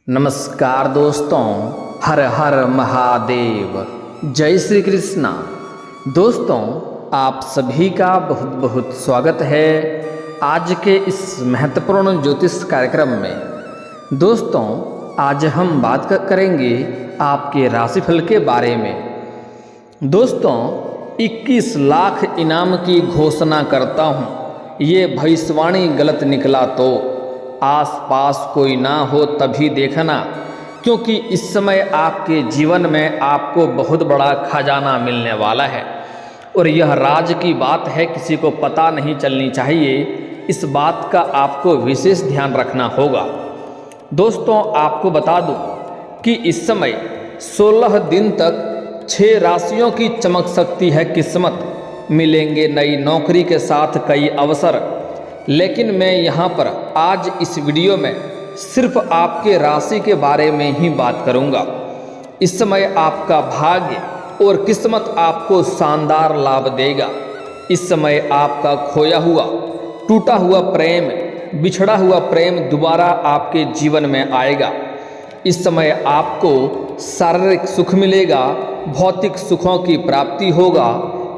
नमस्कार दोस्तों, हर हर महादेव, जय श्री कृष्णा। दोस्तों, आप सभी का बहुत बहुत स्वागत है आज के इस महत्वपूर्ण ज्योतिष कार्यक्रम में। दोस्तों, आज हम बात करेंगे आपके राशिफल के बारे में। दोस्तों, 21 लाख इनाम की घोषणा करता हूँ, ये भविष्यवाणी गलत निकला तो आसपास कोई ना हो तभी देखना, क्योंकि इस समय आपके जीवन में आपको बहुत बड़ा खजाना मिलने वाला है और यह राज की बात है, किसी को पता नहीं चलनी चाहिए। इस बात का आपको विशेष ध्यान रखना होगा। दोस्तों, आपको बता दूं कि इस समय 16 दिन तक 6 राशियों की चमक सकती है किस्मत, मिलेंगे नई नौकरी के साथ कई अवसर। लेकिन मैं यहाँ पर आज इस वीडियो में सिर्फ आपके राशि के बारे में ही बात करूँगा। इस समय आपका भाग्य और किस्मत आपको शानदार लाभ देगा। इस समय आपका खोया हुआ, टूटा हुआ प्रेम, बिछड़ा हुआ प्रेम दोबारा आपके जीवन में आएगा। इस समय आपको शारीरिक सुख मिलेगा, भौतिक सुखों की प्राप्ति होगा।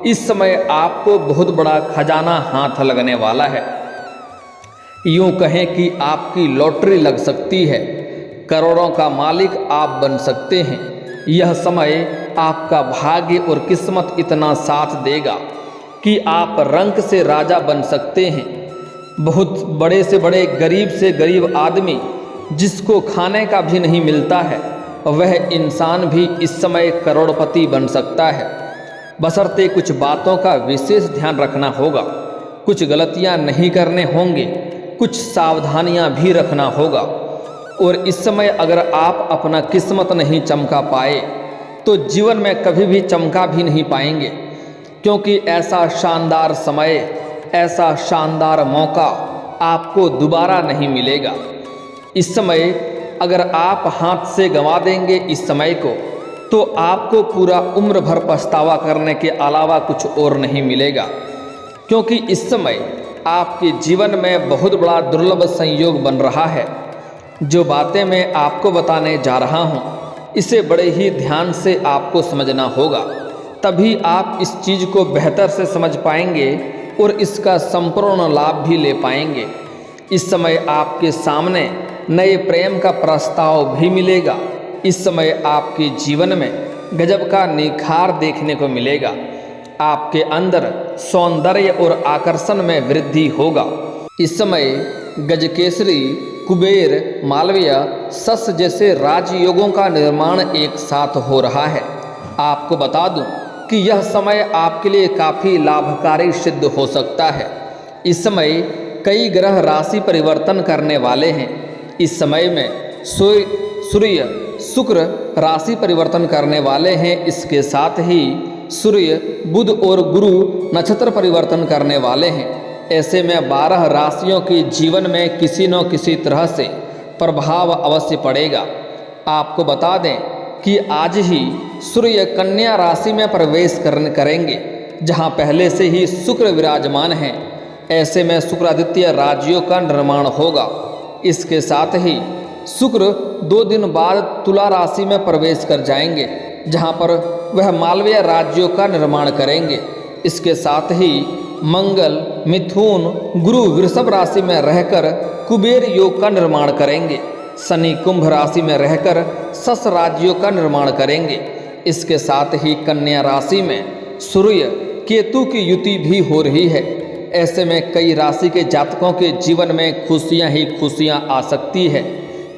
इस समय आपको बहुत बड़ा खजाना हाथ लगने वाला है। यूँ कहें कि आपकी लॉटरी लग सकती है, करोड़ों का मालिक आप बन सकते हैं। यह समय आपका भाग्य और किस्मत इतना साथ देगा कि आप रंक से राजा बन सकते हैं। बहुत बड़े से बड़े, गरीब से गरीब आदमी जिसको खाने का भी नहीं मिलता है, वह इंसान भी इस समय करोड़पति बन सकता है। बशर्ते कुछ बातों का विशेष ध्यान रखना होगा, कुछ गलतियां नहीं करने होंगे, कुछ सावधानियां भी रखना होगा। और इस समय अगर आप अपना किस्मत नहीं चमका पाए तो जीवन में कभी भी चमका भी नहीं पाएंगे, क्योंकि ऐसा शानदार समय, ऐसा शानदार मौका आपको दोबारा नहीं मिलेगा। इस समय अगर आप हाथ से गंवा देंगे इस समय को, तो आपको पूरा उम्र भर पछतावा करने के अलावा कुछ और नहीं मिलेगा, क्योंकि इस समय आपके जीवन में बहुत बड़ा दुर्लभ संयोग बन रहा है। जो बातें मैं आपको बताने जा रहा हूँ, इसे बड़े ही ध्यान से आपको समझना होगा, तभी आप इस चीज़ को बेहतर से समझ पाएंगे और इसका संपूर्ण लाभ भी ले पाएंगे। इस समय आपके सामने नए प्रेम का प्रस्ताव भी मिलेगा। इस समय आपके जीवन में गजब का निखार देखने को मिलेगा। आपके अंदर सौंदर्य और आकर्षण में वृद्धि होगा। इस समय गजकेसरी, कुबेर, मालवीय, सस जैसे राजयोगों का निर्माण एक साथ हो रहा है। आपको बता दूं कि यह समय आपके लिए काफ़ी लाभकारी सिद्ध हो सकता है। इस समय कई ग्रह राशि परिवर्तन करने वाले हैं। इस समय में सूर्य, शुक्र राशि परिवर्तन करने वाले हैं। इसके साथ ही सूर्य, बुध और गुरु नक्षत्र परिवर्तन करने वाले हैं। ऐसे में 12 राशियों के जीवन में किसी न किसी तरह से प्रभाव अवश्य पड़ेगा। आपको बता दें कि आज ही सूर्य कन्या राशि में प्रवेश करेंगे, जहां पहले से ही शुक्र विराजमान हैं। ऐसे में शुक्रादित्य राज्यों का निर्माण होगा। इसके साथ ही शुक्र 2 दिन बाद तुला राशि में प्रवेश कर जाएंगे, जहां पर वह मालवीय राज्यों का निर्माण करेंगे। इसके साथ ही मंगल मिथुन गुरु वृषभ राशि में रहकर कुबेर योग का निर्माण करेंगे। शनि कुंभ राशि में रहकर सस राज्यों का निर्माण करेंगे। इसके साथ ही कन्या राशि में सूर्य केतु की युति भी हो रही है। ऐसे में कई राशि के जातकों के जीवन में खुशियां ही खुशियां आ सकती है।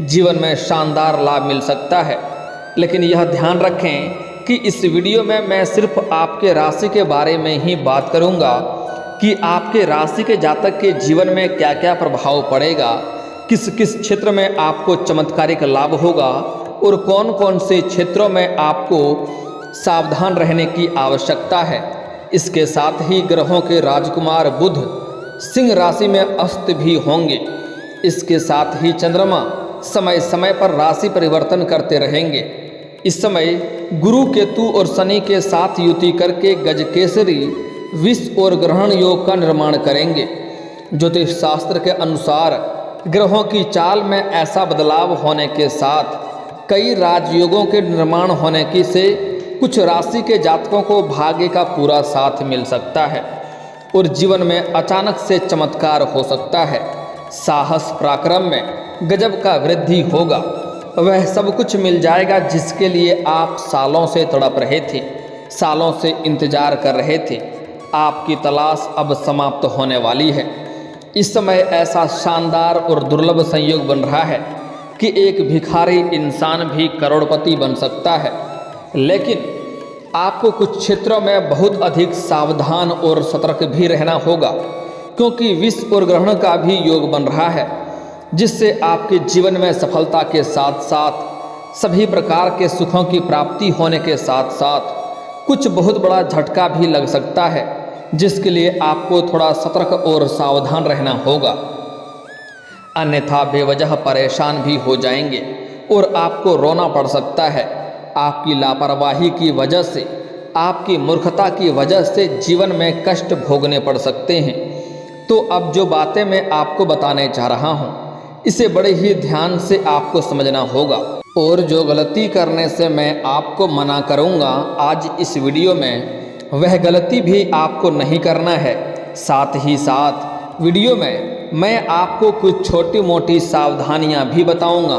जीवन में शानदार लाभ मिल सकता है। लेकिन यह ध्यान रखें कि इस वीडियो में मैं सिर्फ आपके राशि के बारे में ही बात करूंगा कि आपके राशि के जातक के जीवन में क्या क्या प्रभाव पड़ेगा, किस किस क्षेत्र में आपको चमत्कारिक लाभ होगा और कौन कौन से क्षेत्रों में आपको सावधान रहने की आवश्यकता है। इसके साथ ही ग्रहों के राजकुमार बुध सिंह राशि में अस्त भी होंगे। इसके साथ ही चंद्रमा समय समय पर राशि परिवर्तन करते रहेंगे। इस समय गुरु केतु और शनि के साथ युति करके गजकेसरी विष और ग्रहण योग का निर्माण करेंगे। ज्योतिष शास्त्र के अनुसार ग्रहों की चाल में ऐसा बदलाव होने के साथ कई राजयोगों के निर्माण होने की से कुछ राशि के जातकों को भाग्य का पूरा साथ मिल सकता है और जीवन में अचानक से चमत्कार हो सकता है। साहस पराक्रम में गजब का वृद्धि होगा। वह सब कुछ मिल जाएगा जिसके लिए आप सालों से तड़प रहे थे, सालों से इंतजार कर रहे थे। आपकी तलाश अब समाप्त होने वाली है। इस समय ऐसा शानदार और दुर्लभ संयोग बन रहा है कि एक भिखारी इंसान भी करोड़पति बन सकता है। लेकिन आपको कुछ क्षेत्रों में बहुत अधिक सावधान और सतर्क भी रहना होगा, क्योंकि विष और ग्रहण का भी योग बन रहा है, जिससे आपके जीवन में सफलता के साथ साथ सभी प्रकार के सुखों की प्राप्ति होने के साथ साथ कुछ बहुत बड़ा झटका भी लग सकता है, जिसके लिए आपको थोड़ा सतर्क और सावधान रहना होगा। अन्यथा बेवजह परेशान भी हो जाएंगे और आपको रोना पड़ सकता है। आपकी लापरवाही की वजह से, आपकी मूर्खता की वजह से जीवन में कष्ट भोगने पड़ सकते हैं। तो अब जो बातें मैं आपको बताने जा रहा हूँ, इसे बड़े ही ध्यान से आपको समझना होगा और जो गलती करने से मैं आपको मना करूँगा आज इस वीडियो में, वह गलती भी आपको नहीं करना है। साथ ही साथ वीडियो में मैं आपको कुछ छोटी मोटी सावधानियां भी बताऊंगा।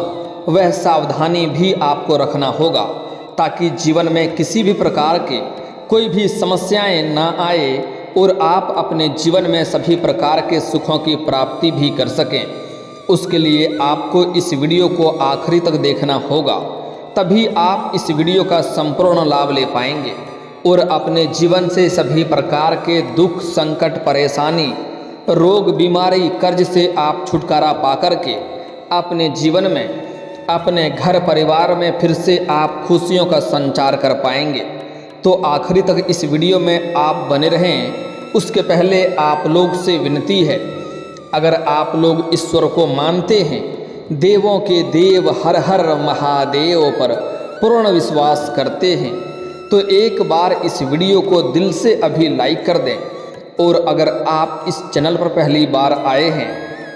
वह सावधानी भी आपको रखना होगा ताकि जीवन में किसी भी प्रकार के कोई भी समस्याएं ना आए और आप अपने जीवन में सभी प्रकार के सुखों की प्राप्ति भी कर सकें। उसके लिए आपको इस वीडियो को आखिरी तक देखना होगा, तभी आप इस वीडियो का संपूर्ण लाभ ले पाएंगे और अपने जीवन से सभी प्रकार के दुख, संकट, परेशानी, रोग, बीमारी, कर्ज से आप छुटकारा पाकर के अपने जीवन में, अपने घर परिवार में फिर से आप खुशियों का संचार कर पाएंगे। तो आखिरी तक इस वीडियो में आप बने रहें। उसके पहले आप लोग से विनती है, अगर आप लोग ईश्वर को मानते हैं, देवों के देव हर हर महादेव पर पूर्ण विश्वास करते हैं, तो एक बार इस वीडियो को दिल से अभी लाइक कर दें। और अगर आप इस चैनल पर पहली बार आए हैं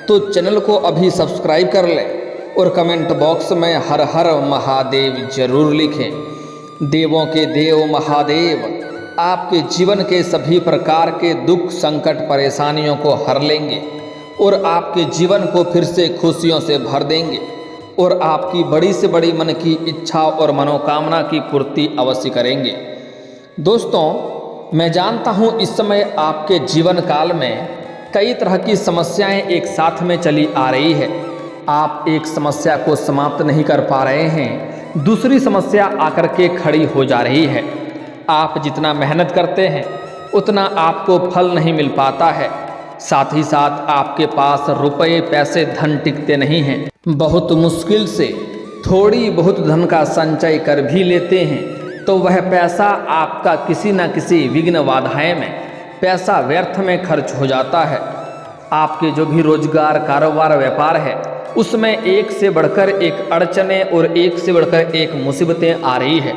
तो चैनल को अभी सब्सक्राइब कर लें और कमेंट बॉक्स में हर हर महादेव जरूर लिखें। देवों के देव महादेव आपके जीवन के सभी प्रकार के दुख, संकट, परेशानियों को हर लेंगे और आपके जीवन को फिर से खुशियों से भर देंगे और आपकी बड़ी से बड़ी मन की इच्छा और मनोकामना की पूर्ति अवश्य करेंगे। दोस्तों, मैं जानता हूँ इस समय आपके जीवन काल में कई तरह की समस्याएं एक साथ में चली आ रही है। आप एक समस्या को समाप्त नहीं कर पा रहे हैं, दूसरी समस्या आकर के खड़ी हो जा रही है। आप जितना मेहनत करते हैं उतना आपको फल नहीं मिल पाता है। साथ ही साथ आपके पास रुपए, पैसे, धन टिकते नहीं हैं। बहुत मुश्किल से थोड़ी बहुत धन का संचय कर भी लेते हैं तो वह पैसा आपका किसी न किसी विघ्न बाधाएं में, पैसा व्यर्थ में खर्च हो जाता है। आपके जो भी रोजगार, कारोबार, व्यापार है, उसमें एक से बढ़कर एक अड़चनें और एक से बढ़कर एक मुसीबतें आ रही है।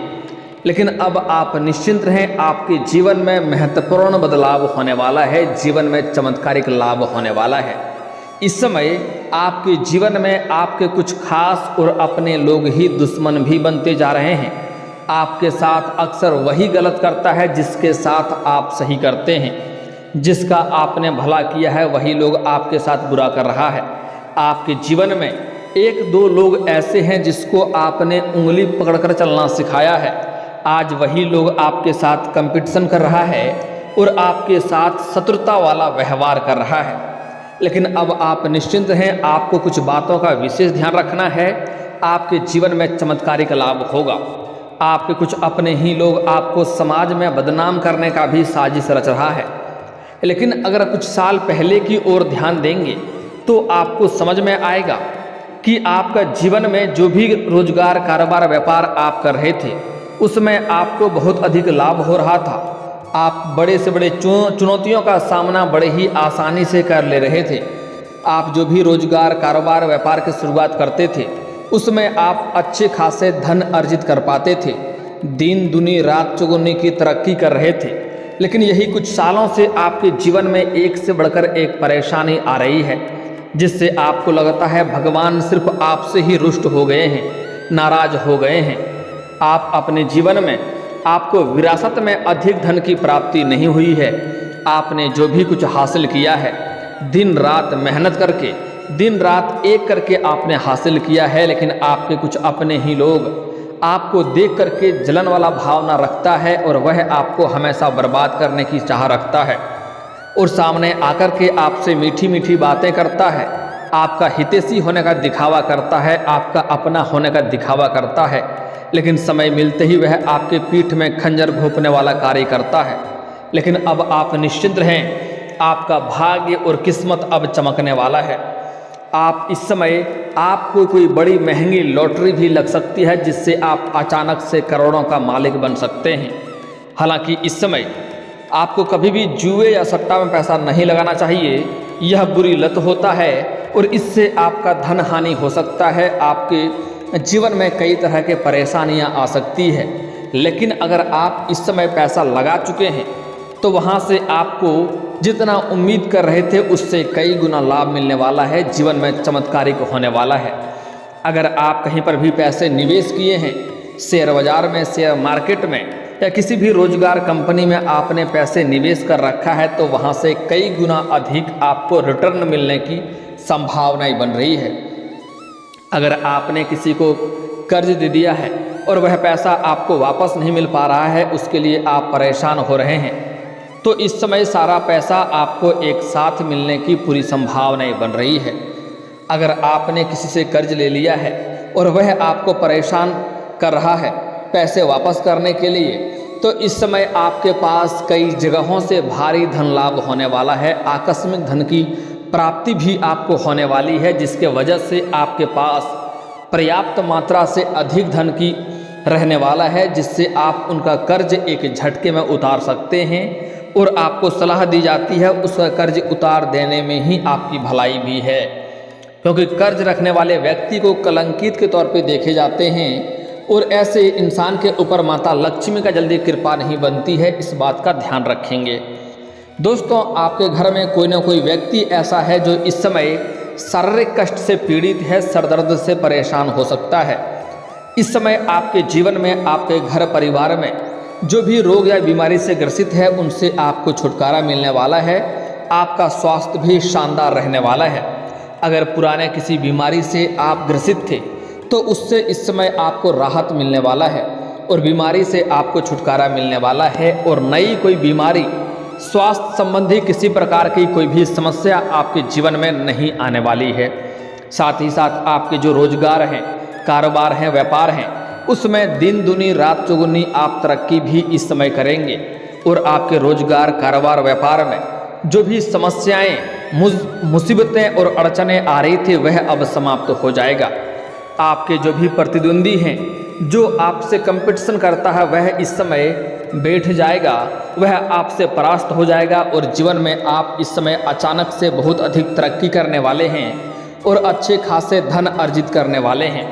लेकिन अब आप निश्चिंत रहें, आपके जीवन में महत्वपूर्ण बदलाव होने वाला है, जीवन में चमत्कारिक लाभ होने वाला है। इस समय आपके जीवन में आपके कुछ खास और अपने लोग ही दुश्मन भी बनते जा रहे हैं। आपके साथ अक्सर वही गलत करता है जिसके साथ आप सही करते हैं। जिसका आपने भला किया है वही लोग आपके साथ बुरा कर रहा है। आपके जीवन में एक दो लोग ऐसे हैं जिसको आपने उंगली पकड़कर चलना सिखाया है, आज वही लोग आपके साथ कंपटीशन कर रहा है और आपके साथ शत्रुता वाला व्यवहार कर रहा है। लेकिन अब आप निश्चिंत हैं, आपको कुछ बातों का विशेष ध्यान रखना है। आपके जीवन में चमत्कारिक लाभ होगा। आपके कुछ अपने ही लोग आपको समाज में बदनाम करने का भी साजिश रच रहा है। लेकिन अगर कुछ साल पहले की ओर ध्यान देंगे तो आपको समझ में आएगा कि आपका जीवन में जो भी रोजगार, कारोबार, व्यापार आप कर रहे थे उसमें आपको बहुत अधिक लाभ हो रहा था। आप बड़े से बड़े चुनौतियों का सामना बड़े ही आसानी से कर ले रहे थे। आप जो भी रोजगार, कारोबार, व्यापार की शुरुआत करते थे उसमें आप अच्छे खासे धन अर्जित कर पाते थे, दिन दुनी रात चौगुनी की तरक्की कर रहे थे। लेकिन यही कुछ सालों से आपके जीवन में एक से बढ़कर एक परेशानी आ रही है। जिससे आपको लगता है भगवान सिर्फ आपसे ही रुष्ट हो गए हैं, नाराज हो गए हैं। आप अपने जीवन में आपको विरासत में अधिक धन की प्राप्ति नहीं हुई है। आपने जो भी कुछ हासिल किया है दिन रात मेहनत करके, दिन रात एक करके आपने हासिल किया है, लेकिन आपके कुछ अपने ही लोग आपको देख करके जलन वाला भावना रखता है और वह आपको हमेशा बर्बाद करने की चाह रखता है और सामने आकर के आपसे मीठी मीठी बातें करता है, आपका हितैषी होने का दिखावा करता है, आपका अपना होने का दिखावा करता है, लेकिन समय मिलते ही वह आपके पीठ में खंजर घोंपने वाला कार्य करता है। लेकिन अब आप निश्चिंत रहें, आपका भाग्य और किस्मत अब चमकने वाला है। आप इस समय आपको कोई बड़ी महंगी लॉटरी भी लग सकती है, जिससे आप अचानक से करोड़ों का मालिक बन सकते हैं। हालांकि इस समय आपको कभी भी जुए या सट्टा में पैसा नहीं लगाना चाहिए, यह बुरी लत होता है और इससे आपका धन हानि हो सकता है। आपके जीवन में कई तरह के परेशानियां आ सकती है, लेकिन अगर आप इस समय पैसा लगा चुके हैं तो वहां से आपको जितना उम्मीद कर रहे थे उससे कई गुना लाभ मिलने वाला है, जीवन में चमत्कारिक होने वाला है। अगर आप कहीं पर भी पैसे निवेश किए हैं, शेयर बाजार में, शेयर मार्केट में या किसी भी रोजगार कंपनी में आपने पैसे निवेश कर रखा है, तो वहां से कई गुना अधिक आपको रिटर्न मिलने की संभावनाएं बन रही है। अगर आपने किसी को कर्ज दे दिया है और वह पैसा आपको वापस नहीं मिल पा रहा है, उसके लिए आप परेशान हो रहे हैं, तो इस समय सारा पैसा आपको एक साथ मिलने की पूरी संभावनाएं बन रही है। अगर आपने किसी से कर्ज ले लिया है और वह आपको परेशान कर रहा है पैसे वापस करने के लिए, तो इस समय आपके पास कई जगहों से भारी धन लाभ होने वाला है। आकस्मिक धन की प्राप्ति भी आपको होने वाली है, जिसके वजह से आपके पास पर्याप्त मात्रा से अधिक धन की रहने वाला है, जिससे आप उनका कर्ज एक झटके में उतार सकते हैं। और आपको सलाह दी जाती है उसका कर्ज उतार देने में ही आपकी भलाई भी है, क्योंकि कर्ज रखने वाले व्यक्ति को कलंकित के तौर पे देखे जाते हैं और ऐसे इंसान के ऊपर माता लक्ष्मी का जल्दी कृपा नहीं बनती है। इस बात का ध्यान रखेंगे। दोस्तों, आपके घर में कोई ना कोई व्यक्ति ऐसा है जो इस समय शारीरिक कष्ट से पीड़ित है, सरदर्द से परेशान हो सकता है। इस समय आपके जीवन में, आपके घर परिवार में जो भी रोग या बीमारी से ग्रसित है, उनसे आपको छुटकारा मिलने वाला है। आपका स्वास्थ्य भी शानदार रहने वाला है। अगर पुराने किसी बीमारी से आप ग्रसित थे तो उससे इस समय आपको राहत मिलने वाला है और बीमारी से आपको छुटकारा मिलने वाला है। और नई कोई बीमारी, स्वास्थ्य संबंधी किसी प्रकार की कोई भी समस्या आपके जीवन में नहीं आने वाली है। साथ ही साथ आपके जो रोजगार हैं, कारोबार हैं, व्यापार हैं, उसमें दिन दुनी रात चौगुनी आप तरक्की भी इस समय करेंगे। और आपके रोजगार, कारोबार, व्यापार में जो भी समस्याएं, मुसीबतें और अड़चनें आ रही थी, वह अब समाप्त हो जाएगा। आपके जो भी प्रतिद्वंदी हैं, जो आपसे कंपटीशन करता है, वह इस समय बैठ जाएगा, वह आपसे परास्त हो जाएगा और जीवन में आप इस समय अचानक से बहुत अधिक तरक्की करने वाले हैं और अच्छे खासे धन अर्जित करने वाले हैं।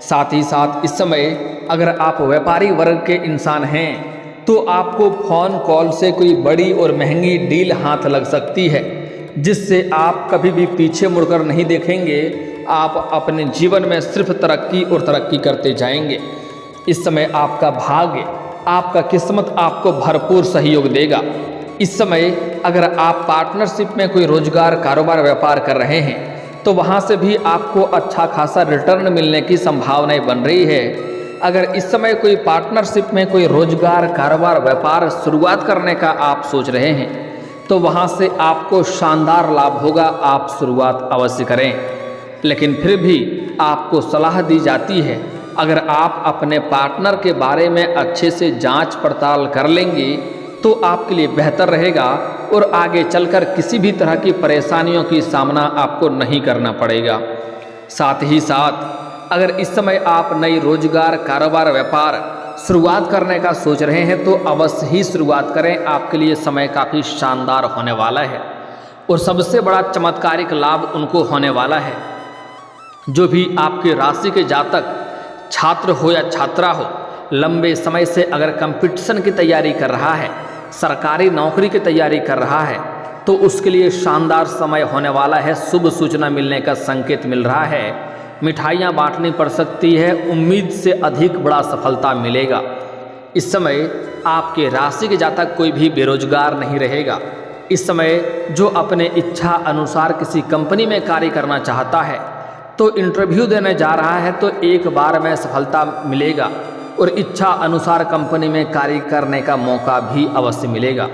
साथ ही साथ इस समय अगर आप व्यापारी वर्ग के इंसान हैं तो आपको फ़ोन कॉल से कोई बड़ी और महंगी डील हाथ लग सकती है, जिससे आप कभी भी पीछे मुड़कर नहीं देखेंगे। आप अपने जीवन में सिर्फ तरक्की और तरक्की करते जाएंगे। इस समय आपका भाग्य, आपका किस्मत आपको भरपूर सहयोग देगा। इस समय अगर आप पार्टनरशिप में कोई रोजगार, कारोबार, व्यापार कर रहे हैं तो वहाँ से भी आपको अच्छा खासा रिटर्न मिलने की संभावनाएं बन रही है। अगर इस समय कोई पार्टनरशिप में कोई रोजगार, कारोबार, व्यापार शुरुआत करने का आप सोच रहे हैं तो वहाँ से आपको शानदार लाभ होगा। आप शुरुआत अवश्य करें, लेकिन फिर भी आपको सलाह दी जाती है, अगर आप अपने पार्टनर के बारे में अच्छे से जांच पड़ताल कर लेंगे तो आपके लिए बेहतर रहेगा और आगे चलकर किसी भी तरह की परेशानियों की सामना आपको नहीं करना पड़ेगा। साथ ही साथ अगर इस समय आप नई रोजगार, कारोबार, व्यापार शुरुआत करने का सोच रहे हैं तो अवश्य ही शुरुआत करें। आपके लिए समय काफ़ी शानदार होने वाला है और सबसे बड़ा चमत्कारिक लाभ उनको होने वाला है जो भी आपके राशि के जातक, छात्र हो या छात्रा हो, लंबे समय से अगर कंपटीशन की तैयारी कर रहा है, सरकारी नौकरी की तैयारी कर रहा है, तो उसके लिए शानदार समय होने वाला है। शुभ सूचना मिलने का संकेत मिल रहा है। मिठाइयाँ बांटनी पड़ सकती है। उम्मीद से अधिक बड़ा सफलता मिलेगा। इस समय आपके राशि के जातक कोई भी बेरोजगार नहीं रहेगा। इस समय जो अपने इच्छा अनुसार किसी कंपनी में कार्य करना चाहता है तो इंटरव्यू देने जा रहा है तो एक बार में सफलता मिलेगा और इच्छा अनुसार कंपनी में कार्य करने का मौका भी अवश्य मिलेगा।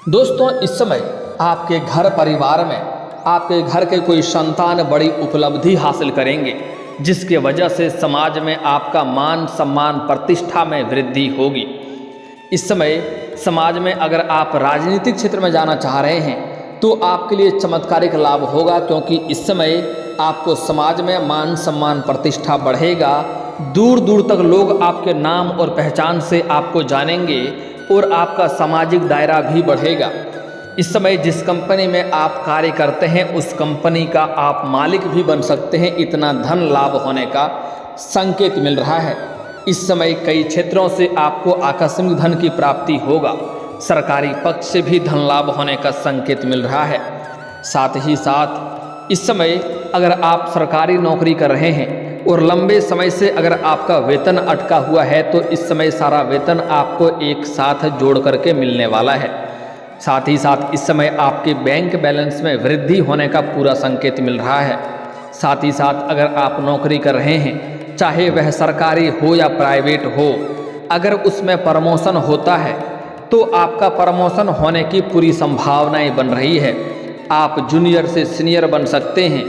दोस्तों, इस समय आपके घर परिवार में आपके घर के कोई संतान बड़ी उपलब्धि हासिल करेंगे, जिसके वजह से समाज में आपका मान सम्मान प्रतिष्ठा में वृद्धि होगी। इस समय समाज में अगर आप राजनीतिक क्षेत्र में जाना चाह रहे हैं तो आपके लिए चमत्कारिक लाभ होगा, क्योंकि इस समय आपको समाज में मान सम्मान प्रतिष्ठा बढ़ेगा। दूर दूर तक लोग आपके नाम और पहचान से आपको जानेंगे और आपका सामाजिक दायरा भी बढ़ेगा। इस समय जिस कंपनी में आप कार्य करते हैं उस कंपनी का आप मालिक भी बन सकते हैं। इतना धन लाभ होने का संकेत मिल रहा है। इस समय कई क्षेत्रों से आपको आकस्मिक धन की प्राप्ति होगा। सरकारी पक्ष से भी धन लाभ होने का संकेत मिल रहा है। साथ ही साथ इस समय अगर आप सरकारी नौकरी कर रहे हैं और लंबे समय से अगर आपका वेतन अटका हुआ है तो इस समय सारा वेतन आपको एक साथ जोड़ करके मिलने वाला है। साथ ही साथ इस समय आपके बैंक बैलेंस में वृद्धि होने का पूरा संकेत मिल रहा है। साथ ही साथ अगर आप नौकरी कर रहे हैं, चाहे वह सरकारी हो या प्राइवेट हो, अगर उसमें प्रमोशन होता है तो आपका प्रमोशन होने की पूरी संभावनाएं बन रही है। आप जूनियर से सीनियर बन सकते हैं।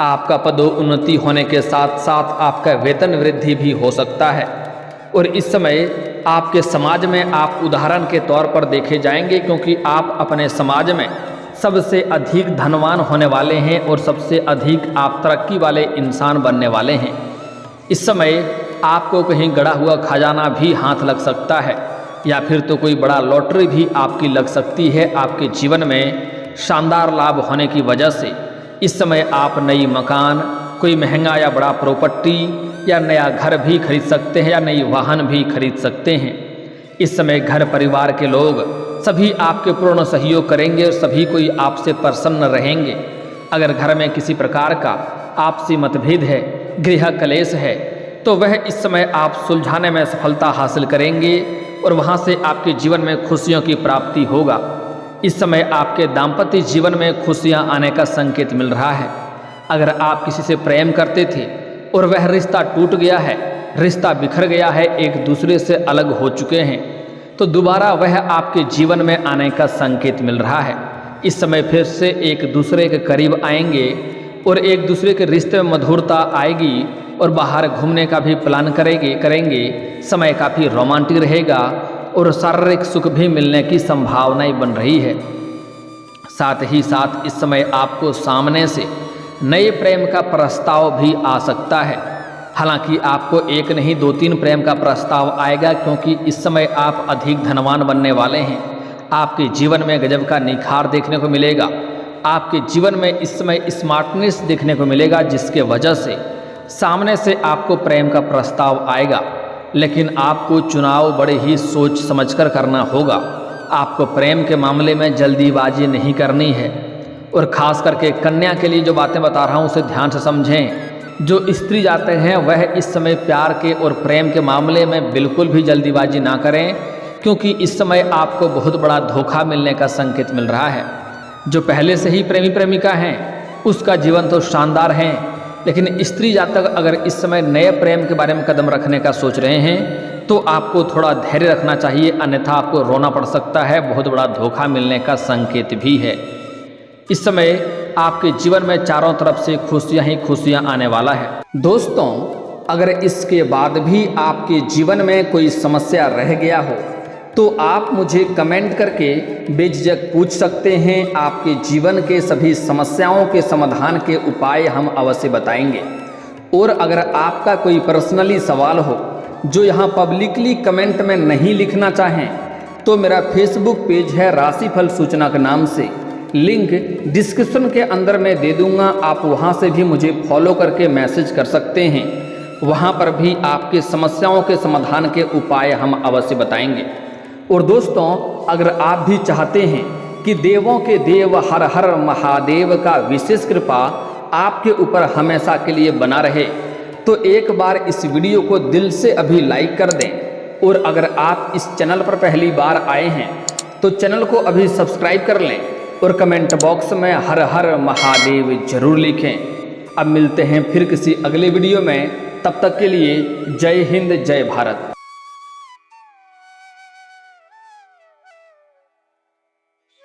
आपका पदोन्नति होने के साथ साथ आपका वेतन वृद्धि भी हो सकता है। और इस समय आपके समाज में आप उदाहरण के तौर पर देखे जाएंगे, क्योंकि आप अपने समाज में सबसे अधिक धनवान होने वाले हैं और सबसे अधिक आप तरक्की वाले इंसान बनने वाले हैं। इस समय आपको कहीं गड़ा हुआ खजाना भी हाथ लग सकता है या फिर तो कोई बड़ा लॉटरी भी आपकी लग सकती है। आपके जीवन में शानदार लाभ होने की वजह से इस समय आप नई मकान, कोई महंगा या बड़ा प्रॉपर्टी या नया घर भी खरीद सकते हैं या नई वाहन भी खरीद सकते हैं। इस समय घर परिवार के लोग सभी आपके पूर्ण सहयोग करेंगे और सभी कोई आपसे प्रसन्न रहेंगे। अगर घर में किसी प्रकार का आपसी मतभेद है, गृह कलेश है, तो वह इस समय आप सुलझाने में सफलता हासिल करेंगे और वहाँ से आपके जीवन में खुशियों की प्राप्ति होगा। इस समय आपके दाम्पत्य जीवन में खुशियाँ आने का संकेत मिल रहा है। अगर आप किसी से प्रेम करते थे और वह रिश्ता टूट गया है, रिश्ता बिखर गया है, एक दूसरे से अलग हो चुके हैं, तो दोबारा वह आपके जीवन में आने का संकेत मिल रहा है। इस समय फिर से एक दूसरे के करीब आएंगे और एक दूसरे के रिश्ते में मधुरता आएगी और बाहर घूमने का भी प्लान करेंगे। समय काफ़ी रोमांटिक रहेगा और शारीरिक सुख भी मिलने की संभावनाएं बन रही है। साथ ही साथ इस समय आपको सामने से नए प्रेम का प्रस्ताव भी आ सकता है। हालांकि आपको एक नहीं 2-3 प्रेम का प्रस्ताव आएगा, क्योंकि इस समय आप अधिक धनवान बनने वाले हैं। आपके जीवन में गजब का निखार देखने को मिलेगा। आपके जीवन में इस समय स्मार्टनेस देखने को मिलेगा, जिसके वजह से सामने से आपको प्रेम का प्रस्ताव आएगा। लेकिन आपको चुनाव बड़े ही सोच समझकर करना होगा। आपको प्रेम के मामले में जल्दीबाजी नहीं करनी है। और ख़ास करके कन्या के लिए जो बातें बता रहा हूँ उसे ध्यान से समझें। जो स्त्री जाते हैं वह इस समय प्यार के और प्रेम के मामले में बिल्कुल भी जल्दीबाजी ना करें, क्योंकि इस समय आपको बहुत बड़ा धोखा मिलने का संकेत मिल रहा है। जो पहले से ही प्रेमी प्रेमिका हैं उसका जीवन तो शानदार है, लेकिन स्त्री जातक अगर इस समय नए प्रेम के बारे में कदम रखने का सोच रहे हैं तो आपको थोड़ा धैर्य रखना चाहिए, अन्यथा आपको रोना पड़ सकता है। बहुत बड़ा धोखा मिलने का संकेत भी है। इस समय आपके जीवन में चारों तरफ से खुशियां ही खुशियां आने वाला है। दोस्तों, अगर इसके बाद भी आपके जीवन में कोई समस्या रह गया हो तो आप मुझे कमेंट करके बेझिझक पूछ सकते हैं। आपके जीवन के सभी समस्याओं के समाधान के उपाय हम अवश्य बताएंगे। और अगर आपका कोई पर्सनली सवाल हो जो यहाँ पब्लिकली कमेंट में नहीं लिखना चाहें तो मेरा फेसबुक पेज है राशिफल सूचना के नाम से, लिंक डिस्क्रिप्शन के अंदर मैं दे दूंगा। आप वहां से भी मुझे फॉलो करके मैसेज कर सकते हैं। वहां पर भी आपके समस्याओं के समाधान के उपाय हम अवश्य बताएंगे। और दोस्तों, अगर आप भी चाहते हैं कि देवों के देव हर हर महादेव का विशेष कृपा आपके ऊपर हमेशा के लिए बना रहे। तो एक बार इस वीडियो को दिल से अभी लाइक कर दें, और अगर आप इस चैनल पर पहली बार आए हैं तो चैनल को अभी सब्सक्राइब कर लें और कमेंट बॉक्स में हर हर महादेव जरूर लिखें। अब मिलते हैं फिर किसी अगले वीडियो में, तब तक के लिए जय हिंद जय भारत।